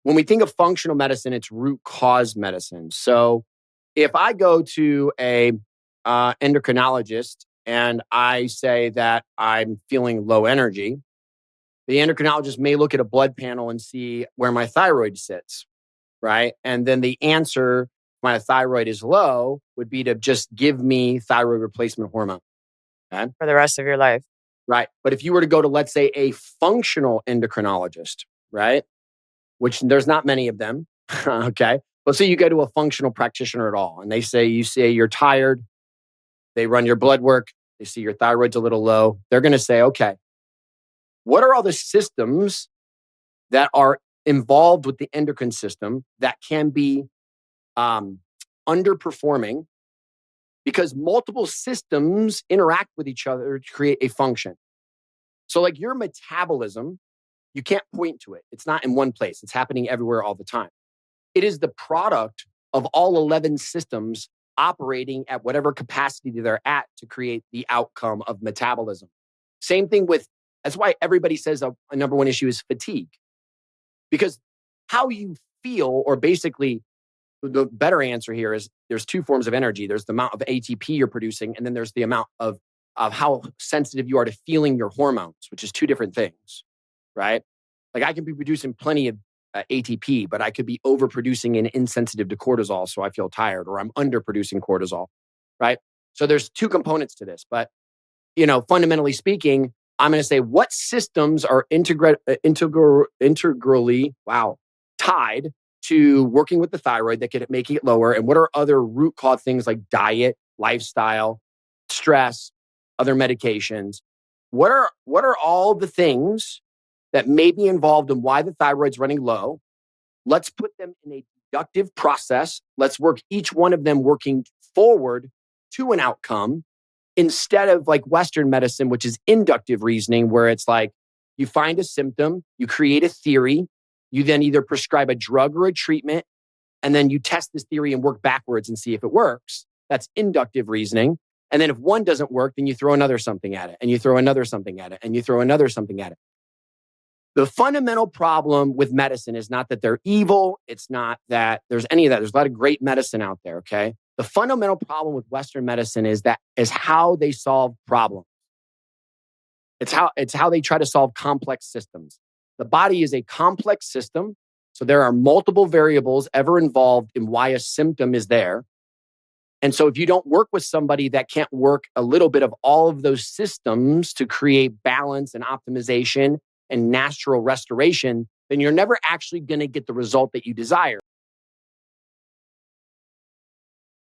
when we think of functional medicine, it's root cause medicine. So if I go to a endocrinologist and I say that I'm feeling low energy, the endocrinologist may look at a blood panel and see where my thyroid sits, right? And then the answer, if my thyroid is low, would be to just give me thyroid replacement hormone. Okay? For the rest of your life. Right. But if you were to go to, let's say, a functional endocrinologist, right? Which there's not many of them. Okay. Let's say you go to a functional practitioner at all and they say, you say you're tired. They run your blood work. They see your thyroid's a little low. They're going to say, okay, what are all the systems that are involved with the endocrine system that can be underperforming because multiple systems interact with each other to create a function. So like your metabolism, you can't point to it. It's not in one place. It's happening everywhere all the time. It is the product of all 11 systems operating at whatever capacity they're at to create the outcome of metabolism. Same thing with, that's why everybody says a number one issue is fatigue. Because how you feel, or basically the better answer here is there's two forms of energy. There's the amount of ATP you're producing, and then there's the amount of how sensitive you are to feeling your hormones, which is two different things, right? Like I can be producing plenty of ATP, but I could be overproducing and insensitive to cortisol, so I feel tired, or I'm underproducing cortisol, right? So there's two components to this, but fundamentally speaking, I'm going to say what systems are integrally tied to working with the thyroid that could make it lower, and what are other root cause things like diet, lifestyle, stress, other medications. What are all the things that may be involved in why the thyroid's running low? Let's put them in a deductive process. Let's work each one of them working forward to an outcome instead of like Western medicine, which is inductive reasoning, where it's like you find a symptom, you create a theory, you then either prescribe a drug or a treatment, and then you test this theory and work backwards and see if it works. That's inductive reasoning. And then if one doesn't work, then you throw another something at it, and you throw another something at it, and you throw another something at it. The fundamental problem with medicine is not that they're evil. It's not that there's any of that. There's a lot of great medicine out there, okay? The fundamental problem with Western medicine is how they solve problems. It's how they try to solve complex systems. The body is a complex system, so there are multiple variables ever involved in why a symptom is there. And so if you don't work with somebody that can't work a little bit of all of those systems to create balance and optimization and natural restoration, then you're never actually going to get the result that you desire.